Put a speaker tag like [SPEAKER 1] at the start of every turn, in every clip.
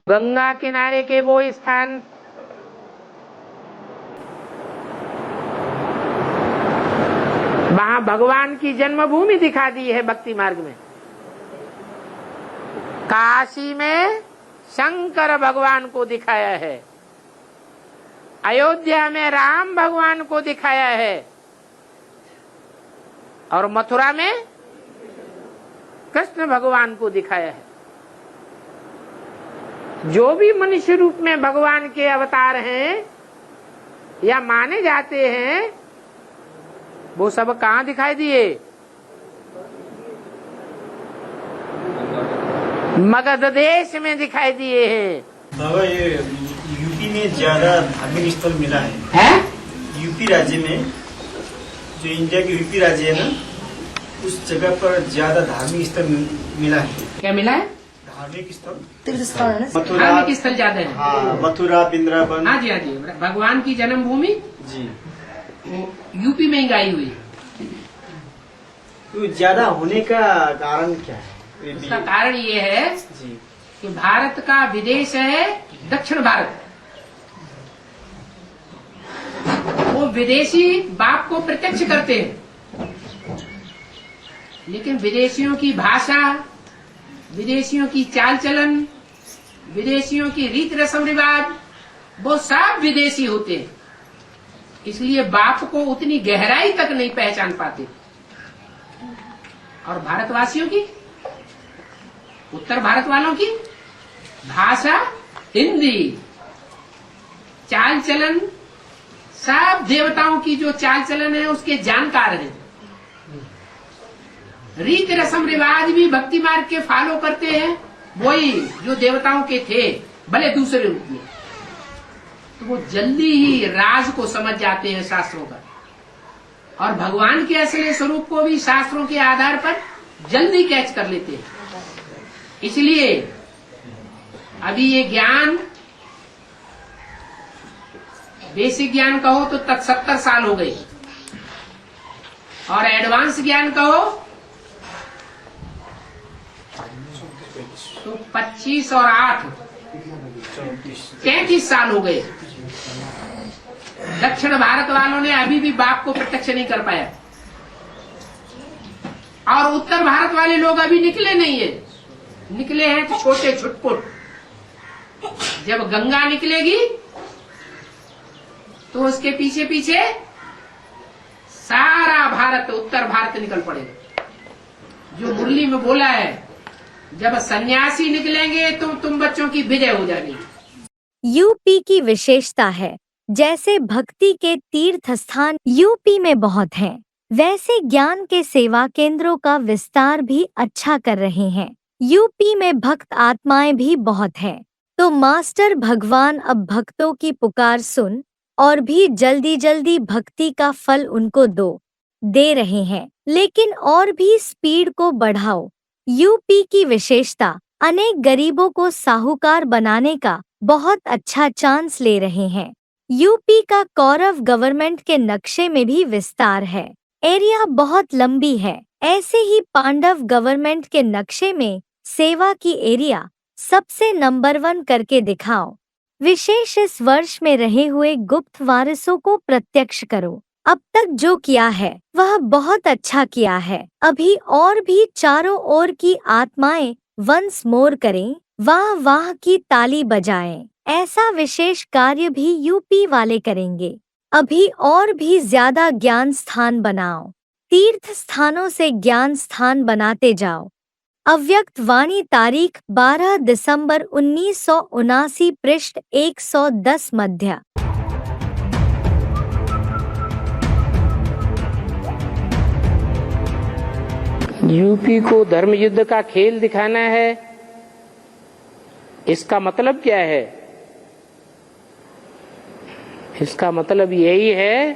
[SPEAKER 1] गंगा किनारे के वो स्थान वहां भगवान की जन्मभूमि दिखा दी है भक्ति मार्ग में। काशी में शंकर भगवान को दिखाया है, अयोध्या में राम भगवान को दिखाया है, और मथुरा में कृष्ण भगवान को दिखाया है। जो भी मनुष्य रूप में भगवान के अवतार हैं या माने जाते हैं, वो सब कहाँ दिखाई दिए? मगध देश में दिखाई दिए हैं।
[SPEAKER 2] बाबा, ये यूपी में ज्यादा धार्मिक स्थल मिला है? यूपी राज्य में, जो इंडिया के यूपी राज्य है ना, उस जगह पर ज्यादा धार्मिक स्थल मिला है।
[SPEAKER 1] क्या मिला है?
[SPEAKER 2] धार्मिक स्थल,
[SPEAKER 3] तीर्थ स्थल है ना?
[SPEAKER 1] धार्मिक स्थल ज्यादा है।
[SPEAKER 2] हाँ, मथुरा, वृंदावन।
[SPEAKER 1] हाँ जी, हाँ जी। भगवान की जन्मभूमि
[SPEAKER 2] जी
[SPEAKER 1] यूपी में ही गाई हुई।
[SPEAKER 2] तो ज्यादा होने का कारण क्या है?
[SPEAKER 1] उसका कारण ये है
[SPEAKER 2] जी
[SPEAKER 1] कि भारत का विदेश है दक्षिण भारत। वो विदेशी बाप को प्रत्यक्ष करते हैं, लेकिन विदेशियों की भाषा, विदेशियों की चाल चलन, विदेशियों की रीत रस्म रिवाज, वो सब विदेशी होते हैं। इसलिए बाप को उतनी गहराई तक नहीं पहचान पाते। और भारतवासियों की, उत्तर भारत वालों की भाषा हिंदी, चाल चलन, सब देवताओं की जो चाल चलन है उसके जानकार हैं। रीत रस्म रिवाज भी भक्ति मार्ग के फॉलो करते हैं, वही जो देवताओं के थे, भले दूसरे रूप में। तो वो जल्दी ही राज को समझ जाते हैं शास्त्रों का, और भगवान के असली स्वरूप को भी शास्त्रों के आधार पर जल्दी कैच कर लेते हैं। इसलिए अभी ये ज्ञान, बेसिक ज्ञान कहो तो तक 70 साल हो गए, और एडवांस ज्ञान कहो तो 25 और 8 33 साल हो गए। दक्षिण भारत वालों ने अभी भी बाप को प्रत्यक्ष नहीं कर पाया, और उत्तर भारत वाले लोग अभी निकले नहीं है। निकले हैं तो छोटे छुटपुट। जब गंगा निकलेगी तो उसके पीछे पीछे सारा भारत, उत्तर भारत निकल पड़ेगा। जो मुरली में बोला है, जब सन्यासी निकलेंगे तो तुम बच्चों की विजय हो जाएगी।
[SPEAKER 4] यूपी की विशेषता है, जैसे भक्ति के तीर्थ स्थान यूपी में बहुत हैं, वैसे ज्ञान के सेवा केंद्रों का विस्तार भी अच्छा कर रहे हैं। यूपी में भक्त आत्माएं भी बहुत हैं, तो मास्टर भगवान अब भक्तों की पुकार सुन और भी जल्दी जल्दी भक्ति का फल उनको दे रहे हैं। लेकिन और भी स्पीड को बढ़ाओ। यूपी की विशेषता, अनेक गरीबों को साहूकार बनाने का बहुत अच्छा चांस ले रहे हैं। यूपी का कौरव गवर्नमेंट के नक्शे में भी विस्तार है, एरिया बहुत लंबी है। ऐसे ही पांडव गवर्नमेंट के नक्शे में सेवा की एरिया सबसे नंबर 1 करके दिखाओ। विशेष इस वर्ष में रहे हुए गुप्त वारिसों को प्रत्यक्ष करो। अब तक जो किया है वह बहुत अच्छा किया है। अभी और भी चारों ओर की आत्माएं वंस मोर करें, वाह वाह की ताली बजाएं। ऐसा विशेष कार्य भी यूपी वाले करेंगे। अभी और भी ज्यादा ज्ञान स्थान बनाओ। तीर्थ स्थानों से ज्ञान स्थान बनाते जाओ। अव्यक्त वाणी तारीख 12 दिसंबर 1979 पृष्ठ 110 मध्य।
[SPEAKER 1] यूपी को धर्म युद्ध का खेल दिखाना है, इसका मतलब क्या है? इसका मतलब यही है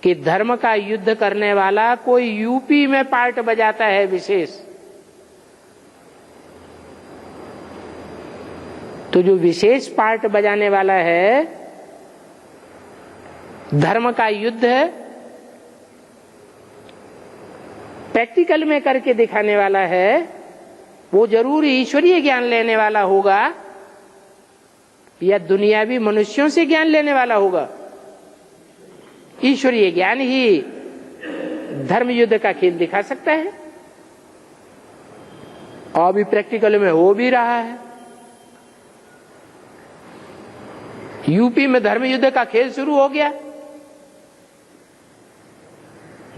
[SPEAKER 1] कि धर्म का युद्ध करने वाला कोई यूपी में पार्ट बजाता है विशेष, तो जो विशेष पार्ट बजाने वाला है धर्म का युद्ध प्रैक्टिकल में करके दिखाने वाला है, वो जरूर ईश्वरीय ज्ञान लेने वाला होगा या दुनियावी मनुष्यों से ज्ञान लेने वाला होगा। ईश्वरीय ज्ञान ही धर्म युद्ध का खेल दिखा सकता है, और भी प्रैक्टिकल में हो भी रहा है। यूपी में धर्म युद्ध का खेल शुरू हो गया,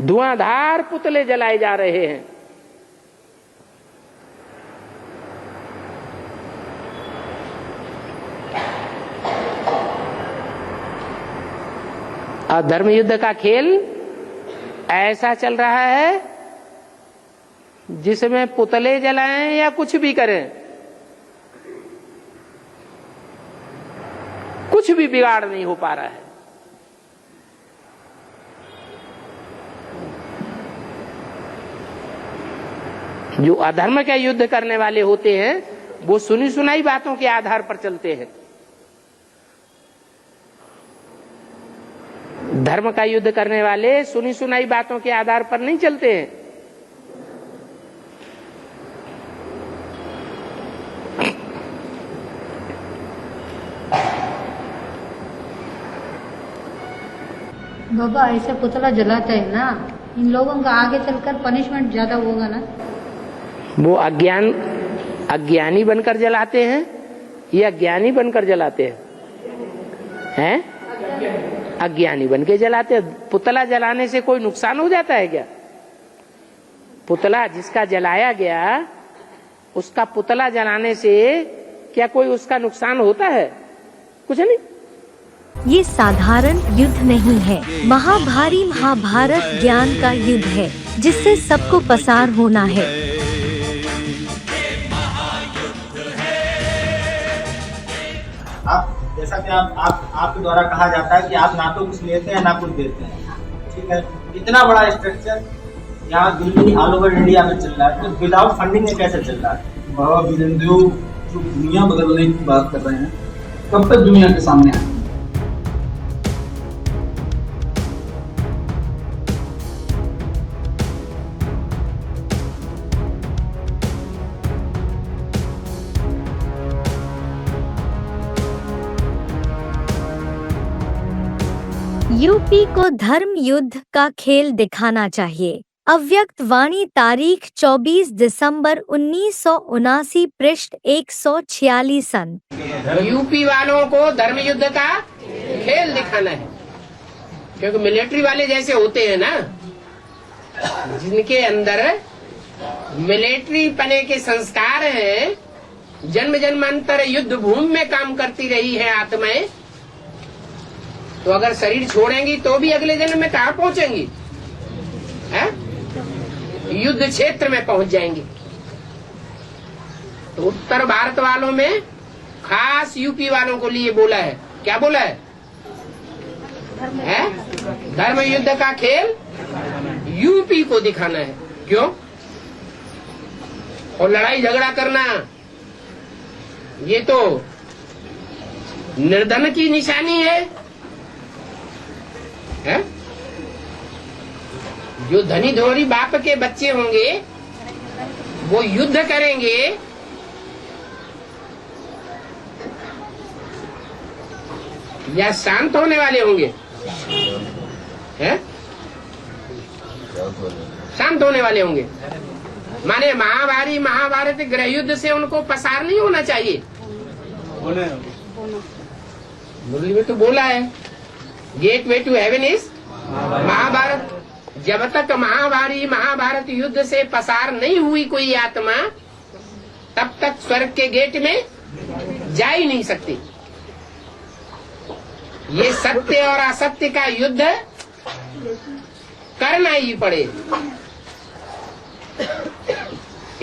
[SPEAKER 1] धुआंधार पुतले जलाए जा रहे हैं। और धर्म युद्ध का खेल ऐसा चल रहा है जिसमें पुतले जलाएं या कुछ भी करें, कुछ भी बिगाड़ नहीं हो पा रहा है। जो अधर्म का युद्ध करने वाले होते हैं वो सुनी सुनाई बातों के आधार पर चलते हैं। धर्म का युद्ध करने वाले सुनी सुनाई बातों के आधार पर नहीं चलते हैं।
[SPEAKER 3] बाबा ऐसे पुतला जलाते हैं ना, इन लोगों का आगे चलकर पनिशमेंट ज्यादा होगा ना।
[SPEAKER 1] वो अज्ञानी बनकर जलाते हैं या ज्ञानी बनकर जलाते हैं? अज्ञानी बन के जलाते हैं। पुतला जलाने से कोई नुकसान हो जाता है क्या? पुतला जिसका जलाया गया उसका पुतला जलाने से क्या कोई उसका नुकसान होता है? कुछ नहीं।
[SPEAKER 4] ये साधारण युद्ध नहीं है, महाभारी महाभारत ज्ञान का युद्ध है जिससे सबको पसार होना है।
[SPEAKER 2] आप जैसा कि आपके द्वारा कहा जाता है कि आप ना तो कुछ लेते हैं ना कुछ देते हैं, ठीक है। इतना बड़ा स्ट्रक्चर यहाँ दिल्ली ऑल ओवर इंडिया में चल रहा है, तो विदाउट फंडिंग में कैसे चल रहा है?
[SPEAKER 5] बाबा वीरेंद्र जो दुनिया बदलने की बात कर रहे हैं, कब तक दुनिया के सामने आए?
[SPEAKER 4] यूपी को धर्म युद्ध का खेल दिखाना चाहिए। अव्यक्त वाणी तारीख 24 दिसंबर 1979 पृष्ठ 146।
[SPEAKER 1] यूपी वालों को धर्म युद्ध का खेल दिखाना है, क्योंकि मिलिट्री वाले जैसे होते हैं ना, जिनके अंदर मिलिट्री पने के संस्कार हैं, जन्म जन्मांतर युद्ध भूमि में काम करती रही है आत्माएं, तो अगर शरीर छोड़ेंगी तो भी अगले जन्म में कहाँ पहुंचेंगी? युद्ध क्षेत्र में पहुंच जाएंगी। तो उत्तर भारत वालों में खास यूपी वालों को लिए बोला है, क्या बोला है? धर्म युद्ध का खेल यूपी को दिखाना है। क्यों? और लड़ाई झगड़ा करना ये तो निर्धन की निशानी है। जो धनी धोरी बाप के बच्चे होंगे वो युद्ध करेंगे, या शांत होने वाले होंगे? शांत होने वाले होंगे। माने महाभारत गृह युद्ध से उनको पसार नहीं होना चाहिए। मुरली में तो बोला है get way to heaven is Mahabharat. जब तक महाभारत युद्ध से पसार नहीं हुई कोई आत्मा, तब तक स्वर्ग के गेट में जा ही नहीं सकती। ये सत्य और असत्य का युद्ध करना ही पड़ेगा।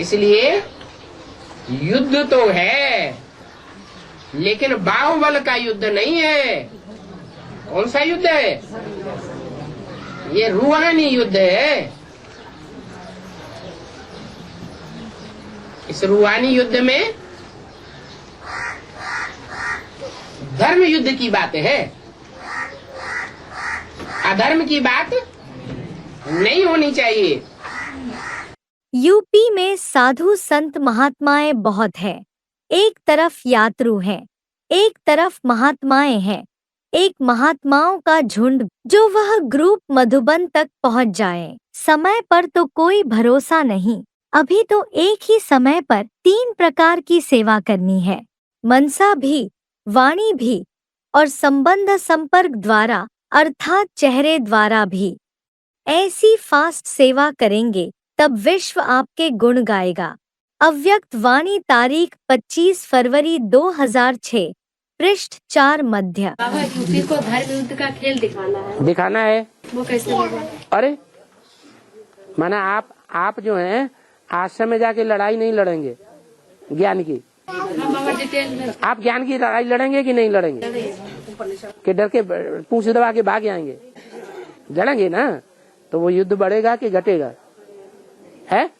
[SPEAKER 1] इसलिए युद्ध तो है, लेकिन बाहुबल का युद्ध नहीं है। कौन सा युद्ध है? ये रूहानी युद्ध है। इस रूहानी युद्ध में धर्म युद्ध की बात है, अधर्म की बात नहीं होनी चाहिए।
[SPEAKER 4] यूपी में साधु संत महात्माएं बहुत हैं। एक तरफ यात्रु हैं, एक तरफ महात्माएं हैं। एक महात्माओं का झुंड, जो वह ग्रुप मधुबन तक पहुंच जाए। समय पर तो कोई भरोसा नहीं। अभी तो एक ही समय पर 3 प्रकार की सेवा करनी है, मनसा भी, वाणी भी और संबंध संपर्क द्वारा अर्थात चेहरे द्वारा भी। ऐसी फास्ट सेवा करेंगे तब विश्व आपके गुण गाएगा। अव्यक्त वाणी, तारीख 25 फरवरी 2006, पृष्ठ 4 मध्य।
[SPEAKER 6] बाबा, यूपी को धर्म युद्ध का खेल दिखाना है। वो कैसे होगा?
[SPEAKER 1] अरे माना आप जो हैं आश्रम में जाके लड़ाई नहीं लड़ेंगे ज्ञान की।
[SPEAKER 6] बाबा डिटेल में
[SPEAKER 1] आप ज्ञान की लड़ाई लड़ेंगे कि नहीं लड़ेंगे? कि डर के पूंछ दबा के भाग जाएंगे? लड़ेंगे ना, तो वो युद्ध बढ़ेगा कि घटेगा? है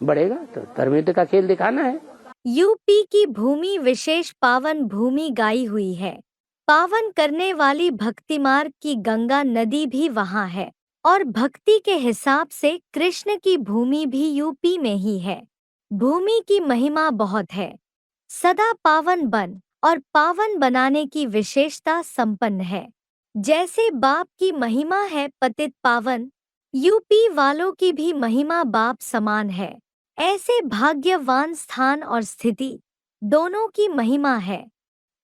[SPEAKER 1] बढ़ेगा। तो धर्म युद्ध का खेल दिखाना है।
[SPEAKER 4] यूपी की भूमि विशेष पावन भूमि गाई हुई है। पावन करने वाली भक्ति मार्ग की गंगा नदी भी वहाँ है और भक्ति के हिसाब से कृष्ण की भूमि भी यूपी में ही है। भूमि की महिमा बहुत है। सदा पावन बन और पावन बनाने की विशेषता संपन्न है। जैसे बाप की महिमा है पतित पावन, यूपी वालों की भी महिमा बाप समान है। ऐसे भाग्यवान स्थान और स्थिति दोनों की महिमा है।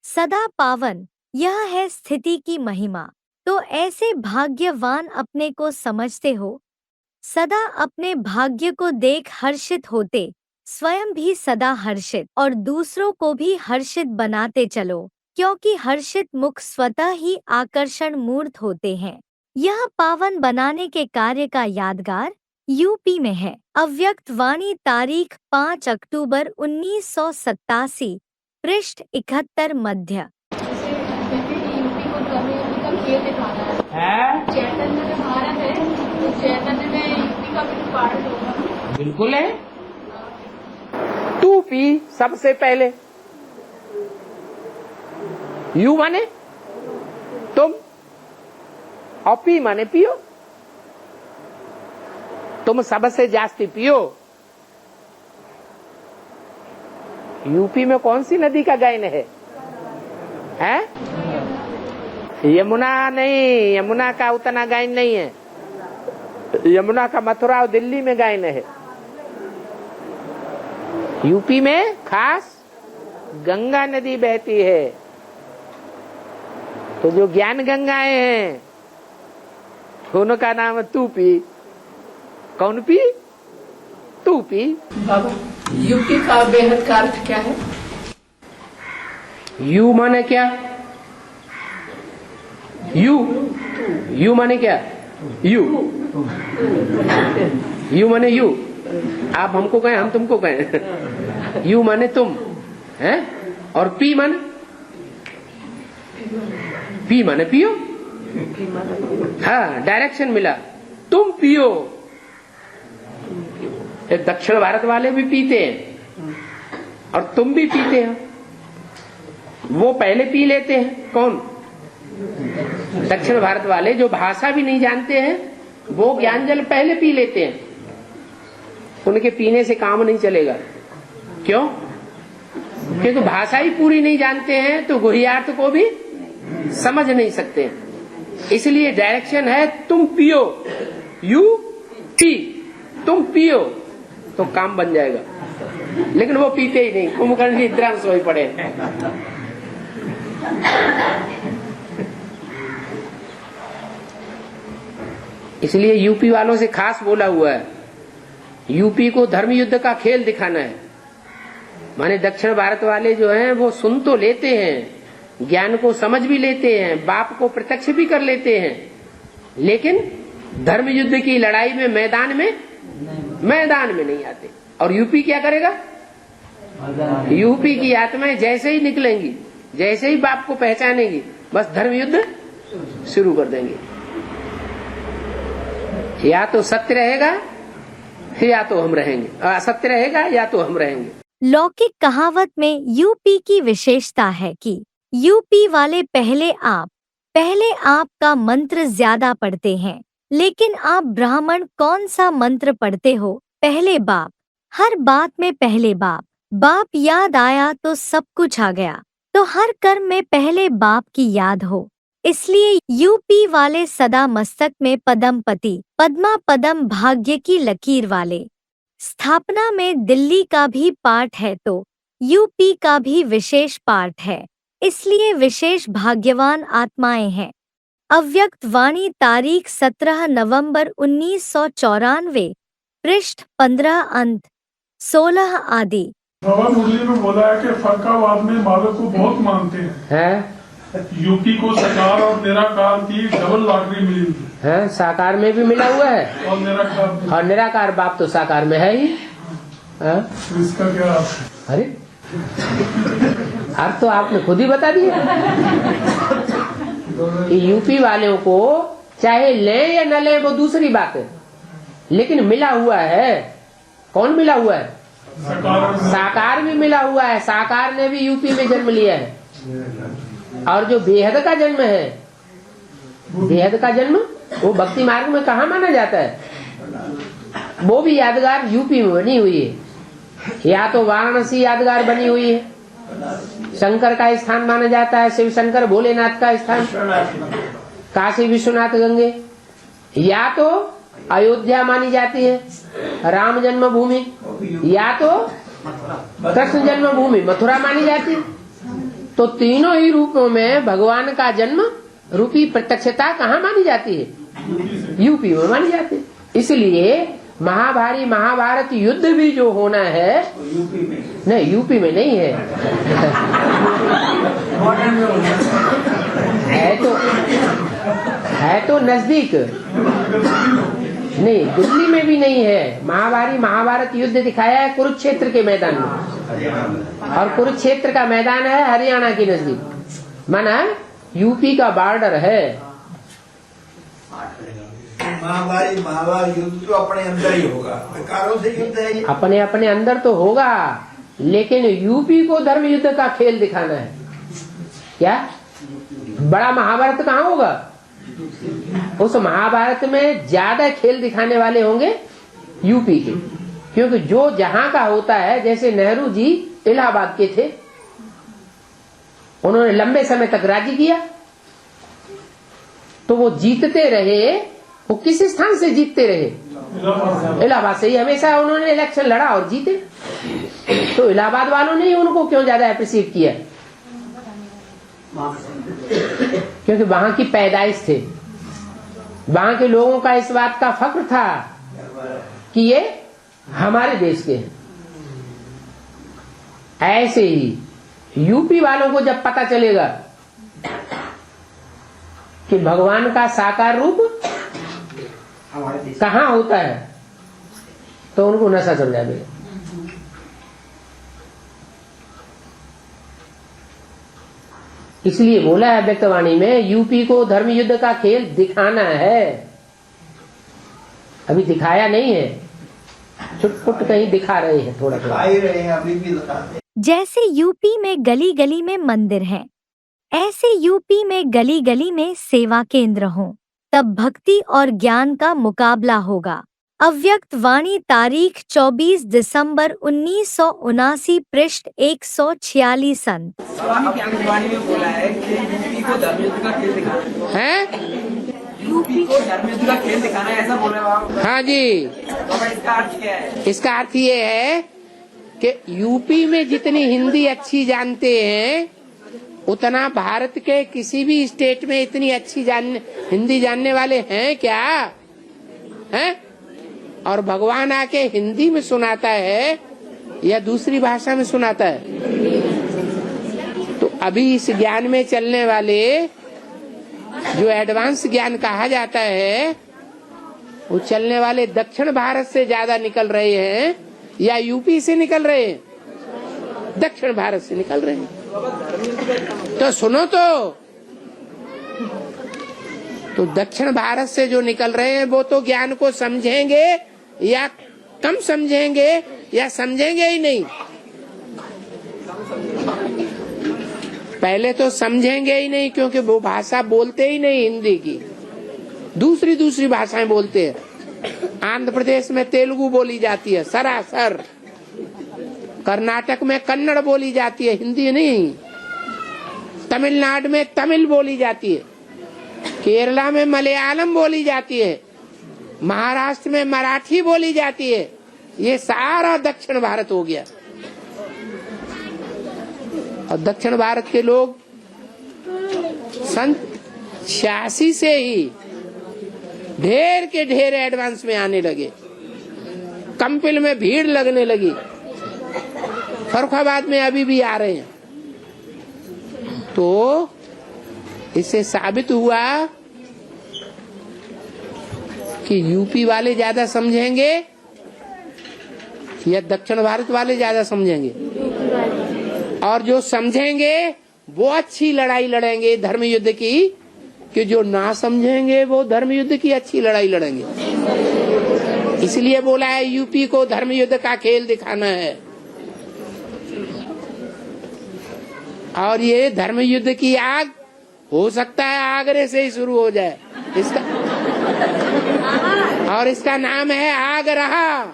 [SPEAKER 4] सदा पावन यह है स्थिति की महिमा। तो ऐसे भाग्यवान अपने को समझते हो, सदा अपने भाग्य को देख हर्षित होते, स्वयं भी सदा हर्षित और दूसरों को भी हर्षित बनाते चलो, क्योंकि हर्षित मुख स्वतः ही आकर्षण मूर्त होते हैं। यह पावन बनाने के कार्य का यादगार यूपी में है। अव्यक्त वाणी, तारीख 5 अक्टूबर 1987, पृष्ठ 71 मध्य।
[SPEAKER 6] यूपी को धर्म युद्ध का खेल दिखाना है। चैतन्य में भारत है, तो चैतन्य में यूपी का भी पार्ट होगा।
[SPEAKER 1] बिल्कुल है। तू पी सबसे पहले। यू माने तुम और पी माने पियो। तुम सबसे जास्ती पियो। यूपी में कौन सी नदी का गायन है? यमुना नहीं, यमुना का उतना गायन नहीं है। यमुना का मथुरा और दिल्ली में गायन है। यूपी में खास गंगा नदी बहती है। तो जो ज्ञान गंगाएं हैं उनका नाम तू पी। कौन पी? तू पी।
[SPEAKER 7] बाबा, यूपी का बेहद का अर्थ क्या है?
[SPEAKER 1] यू माने क्या? यू माने क्या? यू माने यू। आप हमको कहें, हम तुमको कहें। यू माने तुम हैं, और पी माने पियो। हाँ, डायरेक्शन मिला। तुम पियो। दक्षिण भारत वाले भी पीते हैं और तुम भी पीते हो। वो पहले पी लेते हैं। कौन? दक्षिण भारत वाले जो भाषा भी नहीं जानते हैं, वो ज्ञान जल पहले पी लेते हैं। उनके पीने से काम नहीं चलेगा। क्यों? क्योंकि भाषा ही पूरी नहीं जानते हैं, तो गुह्यार्थ को भी समझ नहीं सकते। इसलिए डायरेक्शन है तुम पियो। यू पी, तुम पियो तो काम बन जाएगा। लेकिन वो पीते ही नहीं, कुंभकर्ण निद्रा में सोए पड़े। इसलिए यूपी वालों से खास बोला हुआ है, यूपी को धर्म युद्ध का खेल दिखाना है। माने दक्षिण भारत वाले जो हैं वो सुन तो लेते हैं, ज्ञान को समझ भी लेते हैं, बाप को प्रत्यक्ष भी कर लेते हैं, लेकिन धर्म युद्ध की लड़ाई में मैदान में नहीं आते। और यूपी क्या करेगा? यूपी की आत्माएं जैसे ही निकलेंगी, जैसे ही बाप को पहचानेगी, बस धर्म युद्ध शुरू कर देंगे। या तो सत्य रहेगा या तो हम रहेंगे, असत्य रहेगा या तो हम रहेंगे।
[SPEAKER 4] लौकिक कहावत में यूपी की विशेषता है कि यूपी वाले पहले आप का मंत्र ज्यादा पढ़ते हैं, लेकिन आप ब्राह्मण कौन सा मंत्र पढ़ते हो? पहले बाप। हर बात में पहले बाप याद आया तो सब कुछ आ गया। तो हर कर्म में पहले बाप की याद हो, इसलिए यूपी वाले सदा मस्तक में पदमपति पद्मा पदम भाग्य की लकीर वाले। स्थापना में दिल्ली का भी पाठ है तो यूपी का भी विशेष पाठ है, इसलिए विशेष भाग्यवान आत्माएं हैं। अव्यक्त वाणी तारीख 17 नवंबर 1994, पृष्ठ 15 अंत 16 आदि।
[SPEAKER 8] बाबा मुरली में बोला है कि फरकावाद में मालक को बहुत मानते हैं। यूपी को साकार और निराकार की डबल लॉटरी मिली हुई
[SPEAKER 1] है। साकार में भी मिला हुआ है और निराकार बाप तो साकार में है ही।
[SPEAKER 8] तो इसका क्या अर्थ है?
[SPEAKER 1] अरे अर्थ तो आपने खुद ही बता दिया कि यूपी वालों को चाहे ले या न ले वो दूसरी बात है, लेकिन मिला हुआ है। कौन मिला हुआ है? साकार भी मिला हुआ है। साकार ने भी यूपी में जन्म लिया है। और जो बेहद का जन्म है, बेहद का जन्म वो भक्ति मार्ग में कहाँ माना जाता है? वो भी यादगार यूपी में बनी हुई है। या तो वाराणसी यादगार बनी हुई है, शंकर का स्थान माना जाता है, शिव शंकर भोलेनाथ का स्थान, काशी विश्वनाथ गंगे। या तो अयोध्या मानी जाती है, राम जन्मभूमि, या तो कृष्ण जन्मभूमि मथुरा मानी जाती है। तो तीनों ही रूपों में भगवान का जन्म रूपी प्रत्यक्षता कहाँ मानी जाती है? यूपी में मानी जाती है। इसलिए महाभारत युद्ध भी जो होना है नहीं, यूपी में नहीं है। है तो नजदीक नहीं, दिल्ली में भी नहीं है। महाभारत युद्ध दिखाया है कुरुक्षेत्र के मैदान में, और कुरुक्षेत्र का मैदान है हरियाणा के नजदीक, माना यूपी का बॉर्डर है।
[SPEAKER 9] महाभारत युद्ध तो अपने अंदर ही होगा, प्रकारों से युद्ध है।
[SPEAKER 1] अपने अंदर तो होगा, लेकिन यूपी को धर्म युद्ध का खेल दिखाना है। क्या बड़ा महाभारत कहाँ होगा? उस महाभारत में ज्यादा खेल दिखाने वाले होंगे यूपी के, क्योंकि जो जहां का होता है, जैसे नेहरू जी इलाहाबाद के थे, उन्होंने लंबे समय तक राज्य किया, तो वो जीतते रहे। वो किस स्थान से जीतते रहे? इलाहाबाद से ही हमेशा उन्होंने इलेक्शन लड़ा और जीते। तो इलाहाबाद वालों ने ही उनको क्यों ज्यादा अप्रिशिएट किया? क्योंकि वहां की पैदाइश थे, वहां के लोगों का इस बात का फख्र था कि ये हमारे देश के हैं। ऐसे ही यूपी वालों को जब पता चलेगा कि भगवान का साकार रूप कहाँ होता है, तो उनको नशा चढ़ जाएगा। इसलिए बोला है व्यक्तवाणी में, यूपी को धर्म युद्ध का खेल दिखाना है। अभी दिखाया नहीं है, छुटपुट कहीं दिखा रहे हैं, थोड़ा थोड़ा
[SPEAKER 9] ही रहे हैं, अभी भी दिखाते।
[SPEAKER 4] जैसे यूपी में गली गली में मंदिर हैं, ऐसे यूपी में गली गली में सेवा केंद्र हों, तब भक्ति और ज्ञान का मुकाबला होगा। अव्यक्त वाणी तारीख 24 दिसंबर 1979, पृष्ठ 146 अंत।
[SPEAKER 10] वाणी में बोला है कि यूपी को धर्म युद्ध का खेल दिखाना है। यूपी को धर्म युद्ध का खेल दिखाना है, ऐसा बोल रहे हो आप?
[SPEAKER 1] हाँ जी।
[SPEAKER 10] तो इसका अर्थ क्या है?
[SPEAKER 1] इसका अर्थ ये है कि यूपी में जितनी हिंदी अच्छी जानते हैं, उतना भारत के किसी भी स्टेट में इतनी अच्छी हिंदी जानने वाले हैं क्या? हैं? और भगवान आके हिंदी में सुनाता है या दूसरी भाषा में सुनाता है? तो अभी इस ज्ञान में चलने वाले जो एडवांस ज्ञान कहा जाता है, वो चलने वाले दक्षिण भारत से ज्यादा निकल रहे हैं या यूपी से निकल रहे हैं? दक्षिण भारत से निकल रहे हैं। तो सुनो तो दक्षिण भारत से जो निकल रहे हैं वो तो ज्ञान को समझेंगे या कम समझेंगे या समझेंगे ही नहीं? पहले तो समझेंगे ही नहीं, क्योंकि वो भाषा बोलते ही नहीं हिंदी की, दूसरी भाषाएं बोलते हैं। आंध्र प्रदेश में तेलुगु बोली जाती है सरासर, कर्नाटक में कन्नड़ बोली जाती है, हिंदी नहीं। तमिलनाडु में तमिल बोली जाती है, केरला में मलयालम बोली जाती है, महाराष्ट्र में मराठी बोली जाती है। ये सारा दक्षिण भारत हो गया। और दक्षिण भारत के लोग सन 86 से ही ढेर के ढेर एडवांस में आने लगे। कंपिल में भीड़ लगने लगी, फर्रुखाबाद में अभी भी आ रहे हैं। तो इससे साबित हुआ कि यूपी वाले ज्यादा समझेंगे या दक्षिण भारत वाले ज्यादा समझेंगे? और जो समझेंगे वो अच्छी लड़ाई लड़ेंगे धर्म युद्ध की, कि जो ना समझेंगे वो धर्म युद्ध की अच्छी लड़ाई लड़ेंगे। इसलिए बोला है यूपी को धर्म युद्ध का खेल दिखाना है। और ये धर्म युद्ध की आग हो सकता है आगरे से ही शुरू हो जाए इसका, और इसका नाम है आगरा।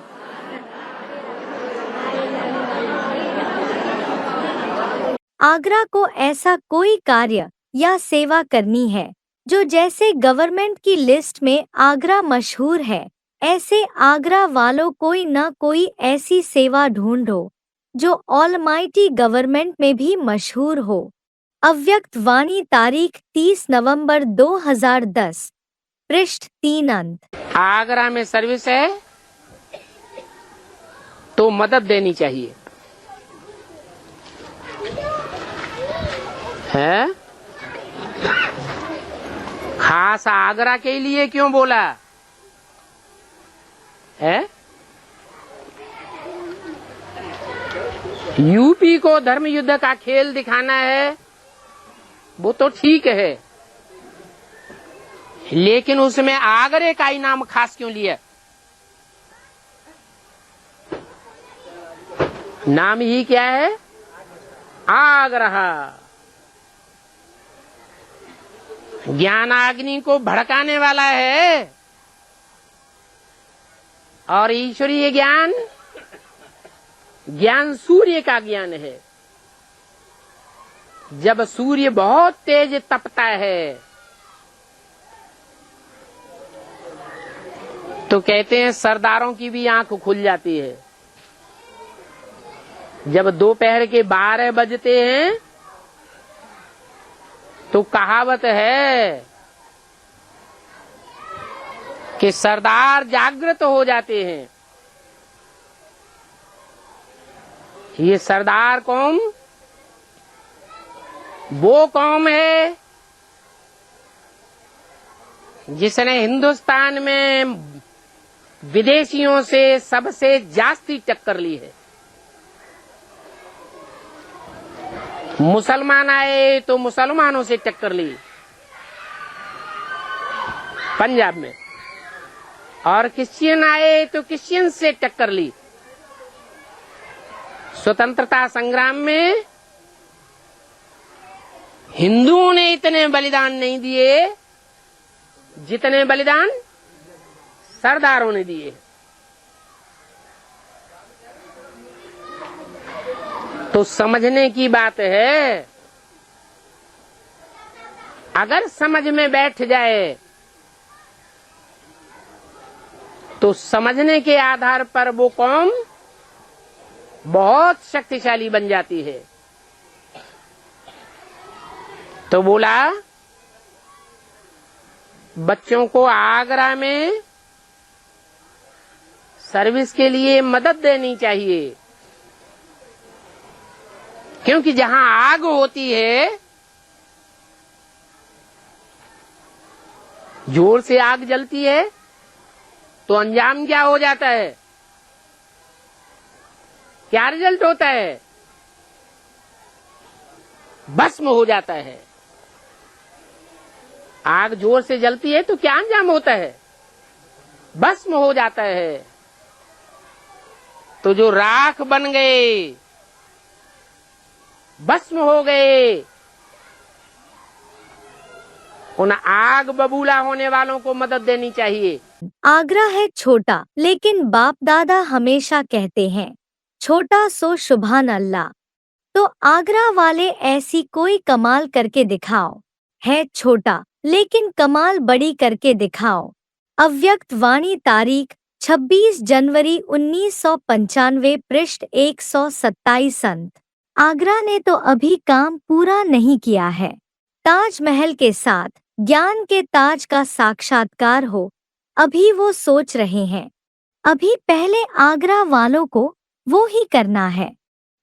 [SPEAKER 4] आगरा को ऐसा कोई कार्य या सेवा करनी है जो जैसे गवर्नमेंट की लिस्ट में आगरा मशहूर है, ऐसे आगरा वालों कोई न कोई ऐसी सेवा ढूंढो जो ऑलमाइटी गवर्नमेंट में भी मशहूर हो। अव्यक्त वाणी तारीख 30 नवंबर 2010, पृष्ठ 3 अंत।
[SPEAKER 1] आगरा में सर्विस है तो मदद देनी चाहिए, है? खास आगरा के लिए क्यों बोला है? यूपी को धर्म युद्ध का खेल दिखाना है, वो तो ठीक है, लेकिन उसमें आगरे का ही नाम खास क्यों लिया? नाम ही क्या है? आगरा। ज्ञानाग्नि को भड़काने वाला है। और ईश्वरीय ज्ञान, ज्ञान सूर्य का ज्ञान है। जब सूर्य बहुत तेज तपता है तो कहते हैं सरदारों की भी आंख खुल जाती है। जब दोपहर के 12 बजते हैं तो कहावत है कि सरदार जागृत हो जाते हैं। ये सरदार कौम वो कौम है जिसने हिंदुस्तान में विदेशियों से सबसे जास्ती टक्कर ली है। मुसलमान आए तो मुसलमानों से टक्कर ली पंजाब में, और क्रिश्चियन आए तो क्रिश्चियन से टक्कर ली। स्वतंत्रता संग्राम में हिंदुओं ने इतने बलिदान नहीं दिए जितने बलिदान सरदारों ने दिए। तो समझने की बात है, अगर समझ में बैठ जाए तो समझने के आधार पर वो कौम बहुत शक्तिशाली बन जाती है। तो बोला बच्चों को आगरा में सर्विस के लिए मदद देनी चाहिए, क्योंकि जहां आग होती है, जोर से आग जलती है तो अंजाम क्या हो जाता है, क्या रिजल्ट होता है, भस्म हो जाता है। आग जोर से जलती है तो क्या अंजाम होता है, भस्म हो जाता है। तो जो राख बन गए, भस्म हो गए, उन आग बबूला होने वालों को मदद देनी चाहिए।
[SPEAKER 4] आगरा है छोटा, लेकिन बाप दादा हमेशा कहते हैं छोटा सो सुभान अल्लाह। तो आगरा वाले ऐसी कोई कमाल करके दिखाओ। है छोटा लेकिन कमाल बड़ी करके दिखाओ। अव्यक्त वाणी, तारीख 26 जनवरी 1995, पृष्ठ 127। संत आगरा ने तो अभी काम पूरा नहीं किया है। ताजमहल के साथ ज्ञान के ताज का साक्षात्कार हो, अभी वो सोच रहे हैं। अभी पहले आगरा वालों को वो ही करना है।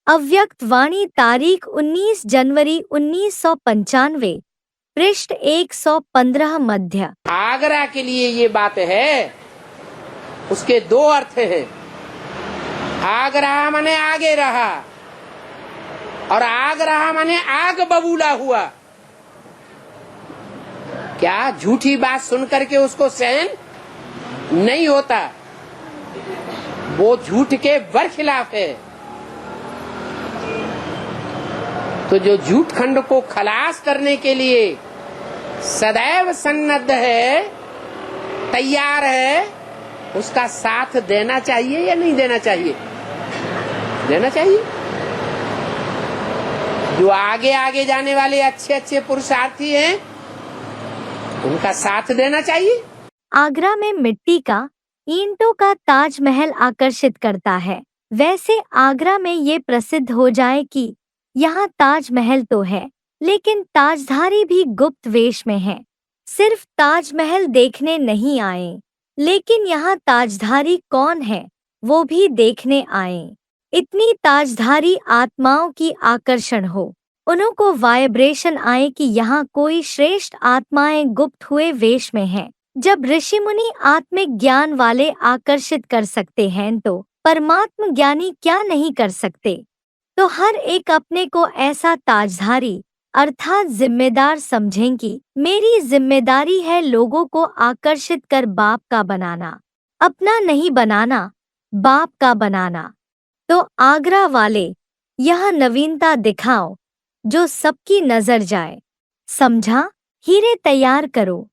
[SPEAKER 4] अव्यक्त वाणी, तारीख 19 जनवरी 1995, पृष्ठ 115, मध्य।
[SPEAKER 1] आगरा के लिए ये बात है, उसके दो अर्थ हैं। आगरा माने आगे रहा, और आगरा माने आग बबूला हुआ। क्या झूठी बात सुन करके उसको सहन नहीं होता, वो झूठ के बरखिलाफ है। तो जो झूठ खंड को खलास करने के लिए सदैव सन्नद्ध है, तैयार है, उसका साथ देना चाहिए या नहीं देना चाहिए? देना चाहिए। जो आगे आगे जाने वाले अच्छे अच्छे पुरुषार्थी हैं, उनका साथ देना चाहिए।
[SPEAKER 4] आगरा में मिट्टी का, ईंटों का ताजमहल आकर्षित करता है। वैसे आगरा में ये प्रसिद्ध हो जाए कि यहाँ ताजमहल तो है, लेकिन ताजधारी भी गुप्त वेश में है। सिर्फ ताजमहल देखने नहीं आए, लेकिन यहाँ ताजधारी कौन है वो भी देखने आए। इतनी ताजधारी आत्माओं की आकर्षण हो, उनको वाइब्रेशन आए कि यहाँ कोई श्रेष्ठ आत्माएं गुप्त हुए वेश में हैं। जब ऋषि मुनि आत्मिक ज्ञान वाले आकर्षित कर सकते हैं, तो परमात्म ज्ञानी क्या नहीं कर सकते। तो हर एक अपने को ऐसा ताजधारी अर्थात जिम्मेदार समझें कि मेरी जिम्मेदारी है लोगों को आकर्षित कर बाप का बनाना, अपना नहीं बनाना, बाप का बनाना। तो आगरा वाले यह नवीनता दिखाओ जो सबकी नजर जाए। समझा? हीरे तैयार करो।